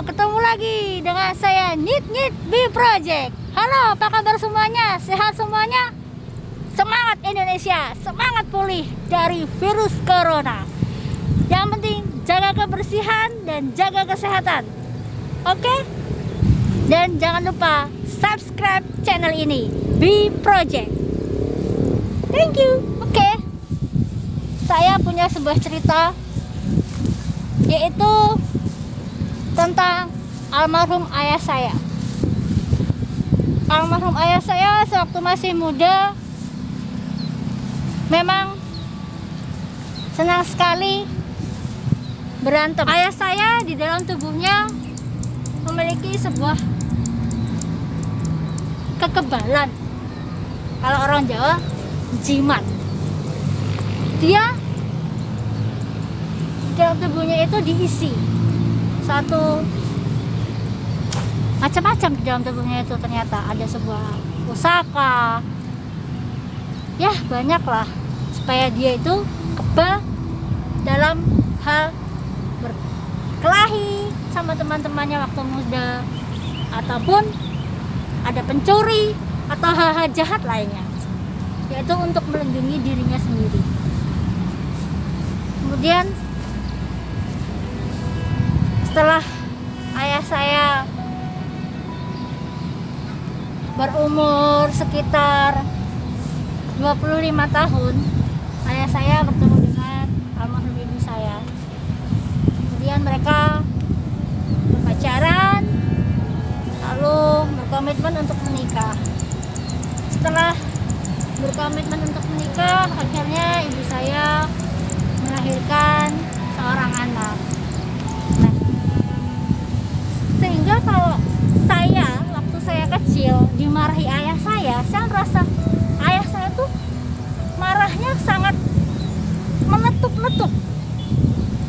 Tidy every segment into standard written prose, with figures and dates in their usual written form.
ketemu lagi dengan saya Nyit Nyit B Project. Halo, apa kabar semuanya? Sehat semuanya? Semangat Indonesia, semangat pulih dari virus corona. Yang penting jaga kebersihan dan jaga kesehatan. Oke? Dan jangan lupa subscribe channel ini, B Project. Thank you. Oke. Saya punya sebuah cerita, yaitu tentang almarhum ayah saya. Almarhum ayah saya sewaktu masih muda memang senang sekali berantem. Ayah saya di dalam tubuhnya memiliki sebuah kekebalan, kalau orang Jawa jimat. Dia di dalam tubuhnya itu diisi satu macam-macam. Di dalam tubuhnya itu ternyata ada sebuah pusaka, ya banyak lah, supaya dia itu kebal dalam hal berkelahi sama teman-temannya waktu muda, ataupun ada pencuri atau hal-hal jahat lainnya, yaitu untuk melindungi dirinya sendiri. Kemudian setelah ayah saya berumur sekitar 25 tahun, ayah saya bertemu dengan almarhum ibu saya. Kemudian mereka berpacaran, lalu berkomitmen untuk menikah. Setelah berkomitmen untuk menikah, akhirnya ibu saya melahirkan seorang anak. Nah, sehingga kalau saya waktu saya kecil dimarahi ayah saya merasa ayah saya tuh marahnya sangat meletup-letup.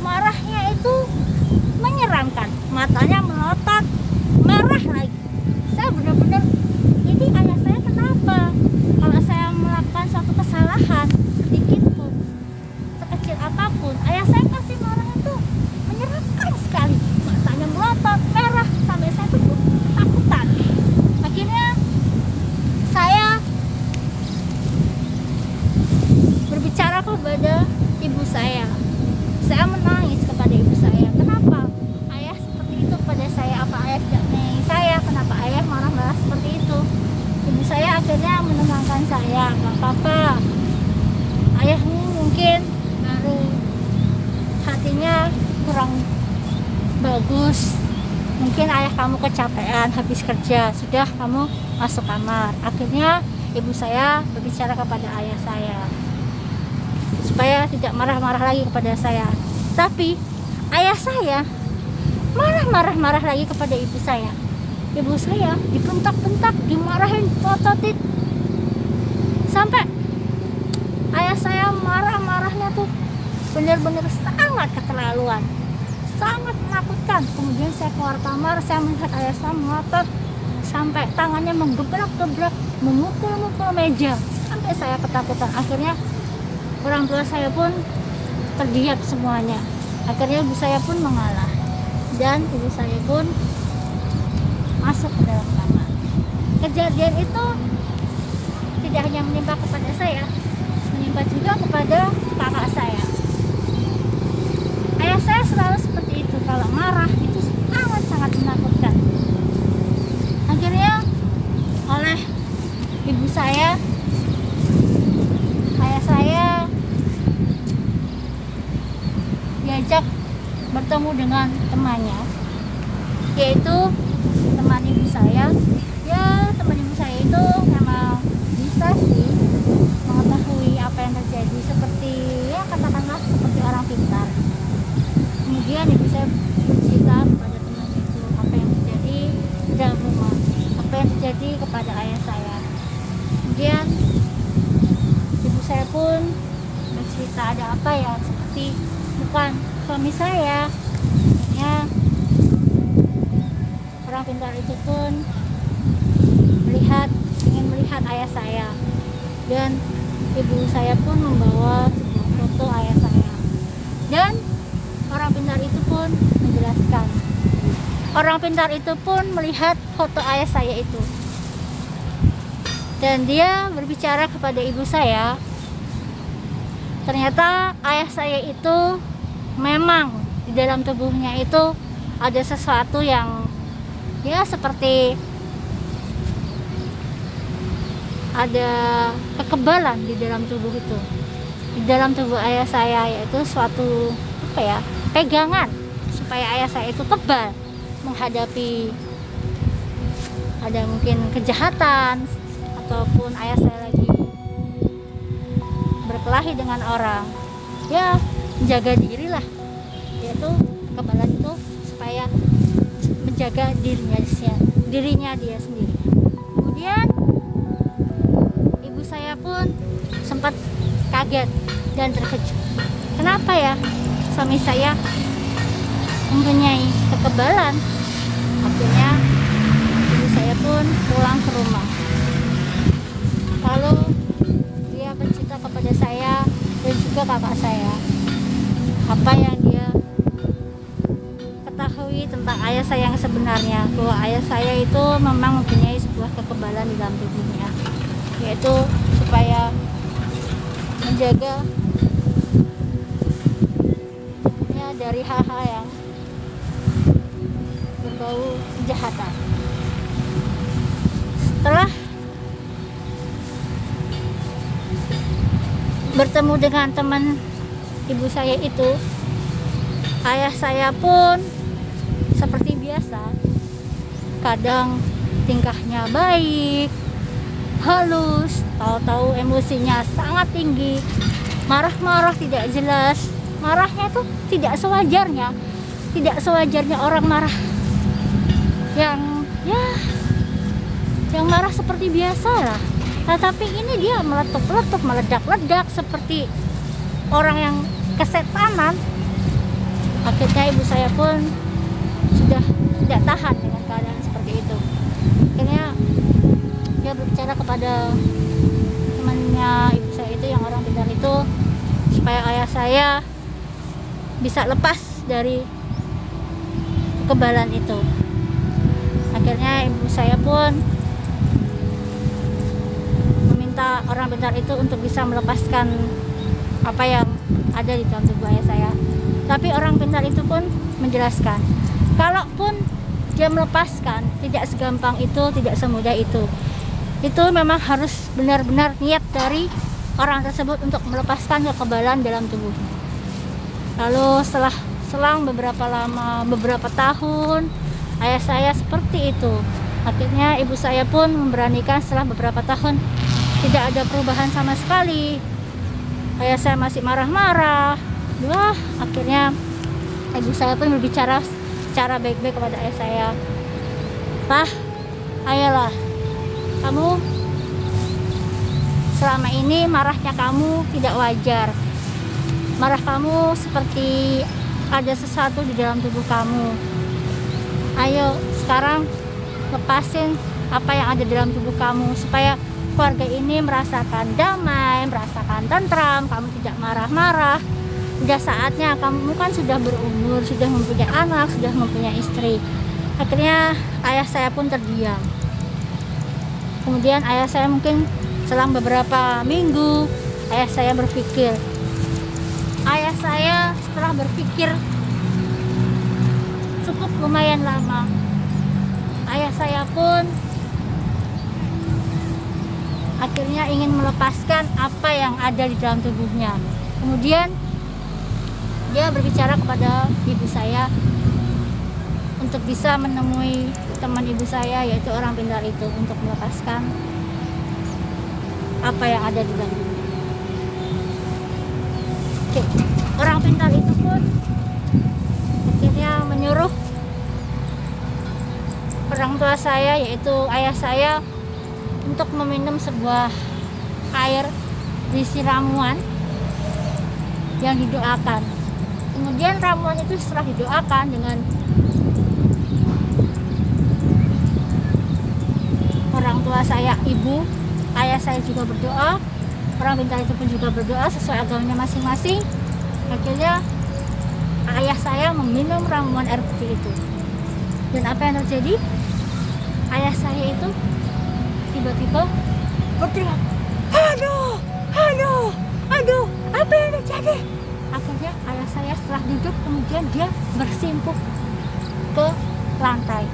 Marahnya itu menyeramkan, matanya melotot, marah lagi. Saya benar-benar, ini ayah saya kenapa? Kalau saya melakukan suatu kesalahan sedikit pun, sekecil apapun, ayah saya pasti marahnya tuh menyeramkan sekali. Matanya melotot, merah, sampai saya tuh ketakutan. Akhirnya saya berbicara kepada ibu saya. Saya menangis kepada ibu saya. Kenapa ayah seperti itu pada saya? Apa ayah tidak menyayangi saya? Kenapa ayah marah-marah seperti itu? Ibu saya akhirnya menenangkan saya. Gak apa-apa, ayahmu mungkin baru hatinya kurang bagus, mungkin ayah kamu kecapean habis kerja, sudah kamu masuk kamar. Akhirnya ibu saya berbicara kepada ayah saya supaya tidak marah-marah lagi kepada saya. Tapi ayah saya marah-marah lagi kepada ibu saya. Ibu saya dibentak-bentak, dimarahin, pototit, sampai ayah saya marah-marahnya tuh benar-benar sangat keterlaluan, sangat menakutkan. Kemudian saya keluar kamar, saya melihat ayah saya melotot sampai tangannya menggebrak-gebrak, memukul-mukul meja, sampai saya ketakutan. Akhirnya orang tua saya pun terdiam semuanya. Akhirnya ibu saya pun mengalah, dan ibu saya pun masuk ke dalam kamar. Kejadian itu tidak hanya menimpa kepada saya, menimpa juga kepada kakak saya. Ayah saya selalu seperti itu, kalau marah itu sangat-sangat menakutkan. Akhirnya oleh ibu saya, ayah saya diajak bertemu dengan temannya, yaitu teman ibu saya. Ya, teman ibu saya itu memang bisa sih mengetahui apa yang terjadi, seperti ya katakanlah seperti orang pintar. Kemudian ibu saya bercerita kepada teman itu apa yang terjadi di dalam rumah, apa yang terjadi kepada ayah saya. Kemudian ibu saya pun bercerita ada apa ya, seperti bukan suami saya. Akhirnya orang pintar itu pun ingin melihat ayah saya, dan ibu saya pun membawa sebuah foto ayah saya, dan orang pintar itu pun menjelaskan Orang pintar itu pun melihat foto ayah saya itu, dan dia berbicara kepada ibu saya. Ternyata ayah saya itu memang di dalam tubuhnya itu ada sesuatu yang ya seperti ada kekebalan di dalam tubuh itu, di dalam tubuh ayah saya, yaitu suatu apa ya, pegangan supaya ayah saya itu kebal menghadapi ada mungkin kejahatan ataupun ayah saya lagi berkelahi dengan orang, ya menjaga diri lah, yaitu kekebalan itu supaya menjaga dirinya dia sendiri. Kemudian ibu saya pun sempat kaget dan terkejut. Kenapa ya suami saya mempunyai kekebalan? Akhirnya ibu saya pun pulang ke rumah. Lalu dia bercerita kepada saya dan juga kakak saya apa yang dia ketahui tentang ayah saya yang sebenarnya, bahwa ayah saya itu memang mempunyai sebuah kekebalan di dalam tubuhnya, yaitu supaya menjaga ya dari hal-hal yang berbau kejahatan. Setelah bertemu dengan teman ibu saya itu, ayah saya pun seperti biasa, kadang tingkahnya baik, halus, tahu-tahu emosinya sangat tinggi, marah-marah tidak jelas. Marahnya tuh tidak sewajarnya orang marah, yang marah seperti biasa lah. Tapi ini dia meletup-letup, meledak-ledak seperti orang yang kesetanan. Akhirnya ibu saya pun sudah tidak tahan dengan keadaan seperti itu. Akhirnya dia berbicara kepada temannya ibu saya itu yang orang pintar itu, supaya ayah saya bisa lepas dari kekebalan itu. Akhirnya ibu saya pun meminta orang pintar itu untuk bisa melepaskan apa yang ada di dalam tubuh ayah saya. Tapi orang pintar itu pun menjelaskan, kalaupun dia melepaskan, tidak segampang itu, tidak semudah itu. Itu memang harus benar-benar niat dari orang tersebut untuk melepaskan kekebalan dalam tubuh. Lalu setelah selang beberapa tahun, ayah saya seperti itu. Akhirnya ibu saya pun memberanikan setelah beberapa tahun tidak ada perubahan sama sekali. Ayah saya masih marah-marah. Wah, akhirnya ibu saya pun berbicara secara baik-baik kepada ayah saya. Pak, ayolah, kamu selama ini marahnya kamu tidak wajar. Marah kamu seperti ada sesuatu di dalam tubuh kamu. Ayo sekarang lepasin apa yang ada di dalam tubuh kamu, supaya keluarga ini merasakan damai, merasakan tentram, kamu tidak marah-marah. Sudah saatnya, kamu kan sudah berumur, sudah mempunyai anak, sudah mempunyai istri. Akhirnya ayah saya pun terdiam. Kemudian ayah saya mungkin selang beberapa minggu, ayah saya berpikir. Ayah saya setelah berpikir cukup lumayan lama, ayah saya pun akhirnya ingin melepaskan apa yang ada di dalam tubuhnya. Kemudian dia berbicara kepada ibu saya untuk bisa menemui teman ibu saya, yaitu orang pintar itu, untuk melepaskan apa yang ada di dalam tubuhnya. Oke. Orang pintar itu pun akhirnya menyuruh orang tua saya, yaitu ayah saya, untuk meminum sebuah air berisi ramuan yang didoakan. Kemudian ramuan itu setelah didoakan dengan orang tua saya, ibu, ayah saya juga berdoa, orang pintar itu pun juga berdoa sesuai agamanya masing-masing. Akhirnya ayah saya meminum ramuan air putih itu. Dan apa yang terjadi? Ayah saya itu tiba-tiba berteriak, aduh, aduh, aduh, apa yang terjadi? Akhirnya ayah saya setelah duduk, kemudian dia bersimpuh ke lantai.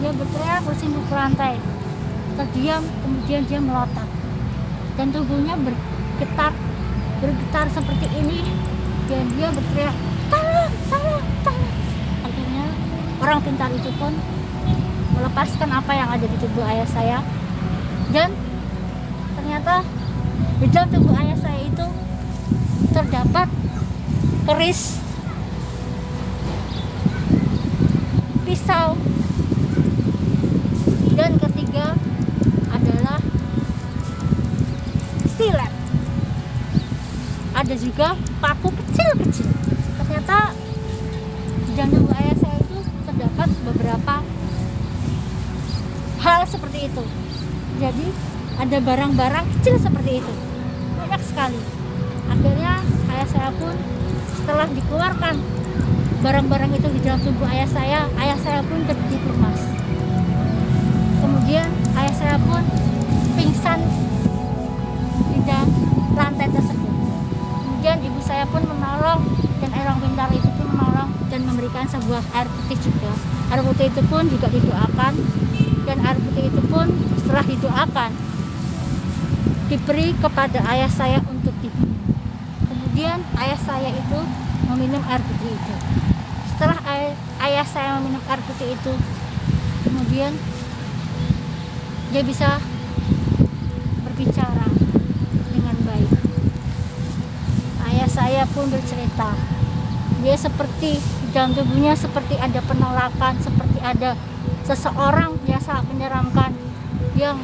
Dia berteriak bersimpuh ke lantai, terdiam, kemudian dia melotot dan tubuhnya bergetar seperti ini, dan dia berteriak, tolong, tolong, tolong. Akhirnya orang pintar itu pun melepaskan apa yang ada di tubuh ayah saya, dan ternyata di dalam tubuh ayah saya itu terdapat keris, pisau, dan ketiga adalah silet. Ada juga paku kecil-kecil. Ternyata di dalam tubuh ayah saya itu terdapat beberapa hal seperti itu. Jadi ada barang-barang kecil seperti itu, banyak sekali. Akhirnya ayah saya pun setelah dikeluarkan barang-barang itu di dalam tubuh ayah saya pun terjadi lemas. Kemudian ayah saya pun pingsan di dalam lantai tersebut. Kemudian ibu saya pun menolong, dan orang pintar itu pun menolong dan memberikan sebuah air putih juga. Air putih itu pun juga didoakan, dan air putih itu pun setelah didoakan diberi kepada ayah saya untuk diminum. Kemudian ayah saya itu meminum air putih itu. Setelah ayah saya meminum air putih itu, kemudian dia bisa berbicara dengan baik. Ayah saya pun bercerita, dia seperti di dalam tubuhnya seperti ada penolakan, seperti ada seseorang yang sangat menyeramkan yang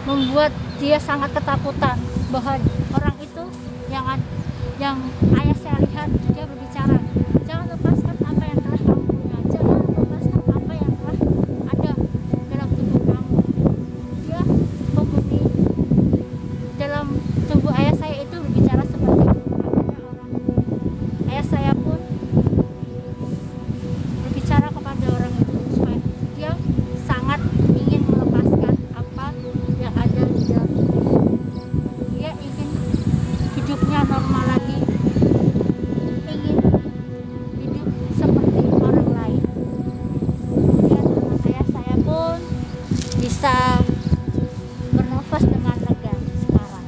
membuat dia sangat ketakutan, bahwa orang itu yang ayah saya lihat, dia berbicara, jangan lepaskan apa yang telah kamu punya, jangan lepaskan apa yang telah ada dalam tubuh kamu. Dia penghuni dalam tubuh ayah saya itu berbicara seperti itu. Ayah saya pun berbicara kepada orang itu supaya dia sangat ingin melepaskan apa yang ada di dalam tubuhnya. Dia ingin hidupnya normal lagi, ingin hidup seperti orang lain. Kemudian anak ayah saya pun bisa bernafas dengan lega sekarang,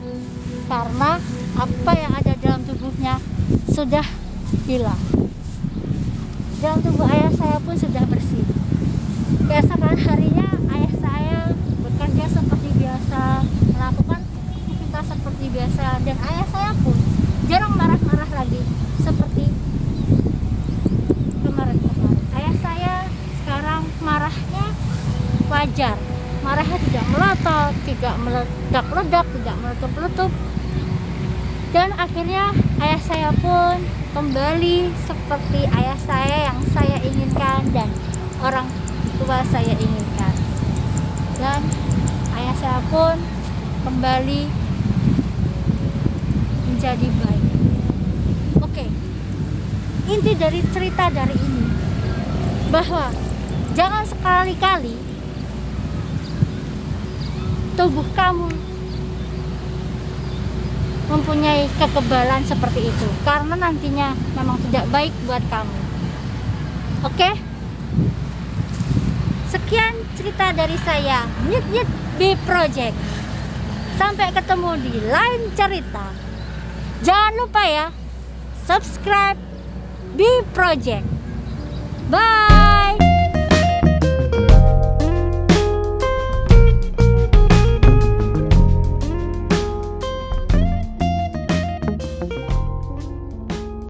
karena apa yang ada dalam tubuhnya sudah hilang. Dalam tubuh ayah saya pun sudah bersih. Keesokan harinya ayah saya bekerja seperti biasa, melakukan aktivitas seperti biasa, dan ayah saya pun jarang marah-marah lagi seperti kemarin-kemarin. Ayah saya sekarang marahnya wajar, marahnya tidak melotot, tidak meledak-ledak, tidak meletup-letup, dan akhirnya ayah saya pun kembali seperti ayah saya yang saya inginkan dan orang tua saya inginkan, dan ayah saya pun kembali menjadi baik. Oke, inti dari cerita dari ini bahwa jangan sekali-kali tubuh kamu mempunyai kekebalan seperti itu, karena nantinya memang tidak baik buat kamu. Oke? Sekian cerita dari saya, Nyut Nyut B Project. Sampai ketemu di lain cerita. Jangan lupa ya, subscribe B Project. Bye.